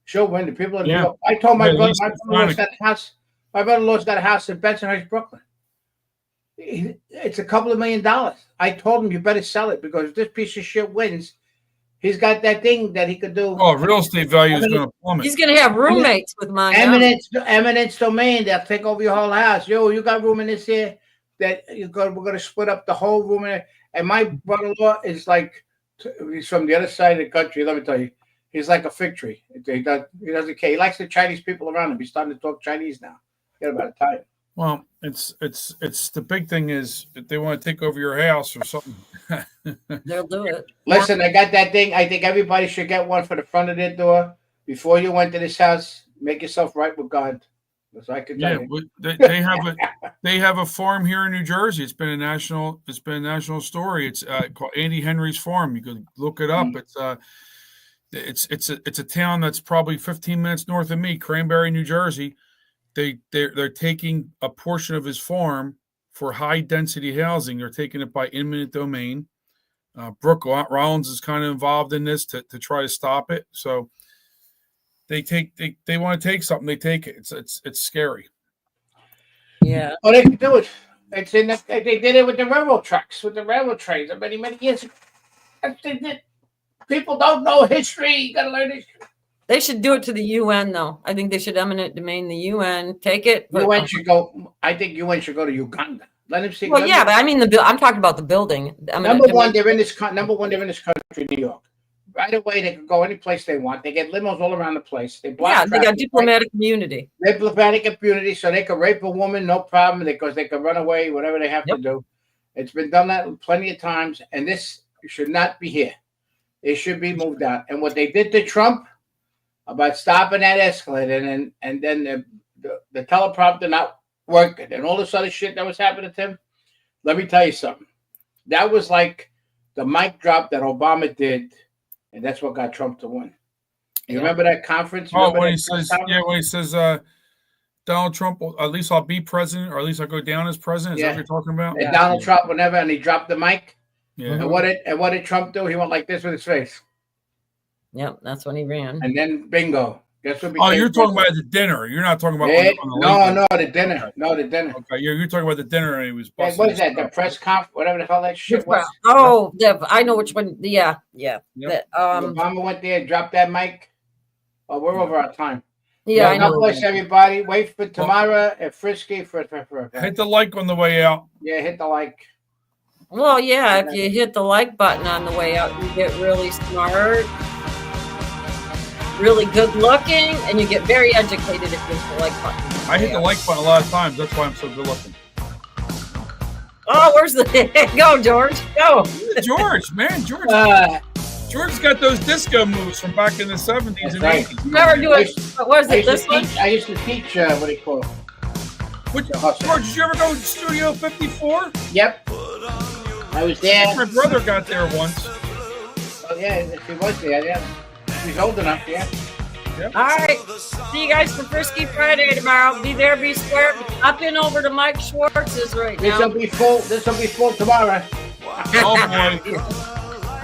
She'll win. The people in New York. I told my brother-in-law's got a house. My brother-in-law's got a house in Bensonhurst, Brooklyn. It's a couple of $1 million. I told him you better sell it because if this piece of shit wins, he's got that thing that he could do. Oh, real estate value is going to plummet. He's going to have roommates with mine. Eminence domain. They'll take over your whole house. Yo, you got room in this here that we're going to split up the whole room in it. And my brother-in-law is like, he's from the other side of the country. Let me tell you, he's like a fig tree. He doesn't care. He likes the Chinese people around him. He's starting to talk Chinese now. Get about time. Well, it's the big thing is if they want to take over your house or something. They'll do it. Listen, I got that thing. I think everybody should get one for the front of their door. Before you went to this house, make yourself right with God. That's what I can tell Yeah, you. they have a farm here in New Jersey. It's been a national story. It's called Andy Henry's Farm. You can look it up. It's a town that's probably 15 minutes north of me, Cranberry, New Jersey. They're taking a portion of his farm for high density housing. They're taking it by eminent domain. Brooke Rollins is kind of involved in this to try to stop it. So they want to take something, they take it. It's scary. Yeah. Oh, they can do it. It's in the, they did it with the railroad tracks, with the railroad trains, many years ago. People don't know history. You gotta learn history. They should do it to the UN, though. I think they should eminent domain the UN. Take it. UN should go. I think UN should go to Uganda. Let him see. Well, yeah, but I mean I'm talking about the building. Number one, they're in this country, New York. Right away, they can go any place they want. They get limos all around the place. They block. Yeah, they got diplomatic immunity. Diplomatic immunity, so they can rape a woman, no problem, because they can run away, whatever they have to do. It's been done that plenty of times, and this should not be here. It should be moved out. And what they did to Trump about stopping that escalator, and then the teleprompter not working, and all this other shit that was happening to him. Let me tell you something. That was like the mic drop that Obama did. And that's what got Trump to win. You remember that conference? When he says, Donald Trump, at least I'll be president, or at least I'll go down as president. Is that what you're talking about? And Donald Trump, whenever, and he dropped the mic. Yeah. And what did Trump do? He went like this with his face. Yep, that's when he ran. And then bingo. Guess what? Oh, you're talking about the dinner. You're not talking about the dinner. No, the dinner. Okay, you're talking about the dinner, and he was busting. What is that? The press conference, whatever the hell that shit was. Oh, I know which one. Yeah. Yep. Obama went there, dropped that mic. Oh, we're over our time. Yeah, I know. God bless everybody. Wait for Tamara and Frisky for hit the like on the way out. Yeah, hit the like. Well, yeah, if you hit the like button on the way out, you get really smart, really good looking, and you get very educated if you hit the like button. I hit the like button a lot of times. That's why I'm so good looking. Oh, where's the go, George? Go, George, man, George. George's got those disco moves from back in the 70s and 80s. You never do it. What was it? This one? I used to teach. What do you call it? George, did you ever go to Studio 54? Yep. I was there. My brother got there once. Oh yeah, he was there. Yeah, he's old enough. Yeah. Yep. All right. See you guys for Frisky Friday tomorrow. Be there, be square. Hop in over to Mike Schwartz's right now. This will be full tomorrow. Oh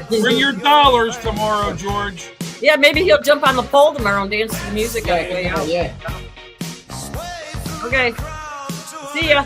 boy. Bring your dollars tomorrow, George. Yeah, maybe he'll jump on the pole tomorrow and dance to the music on the way out. Yeah. Okay. See ya.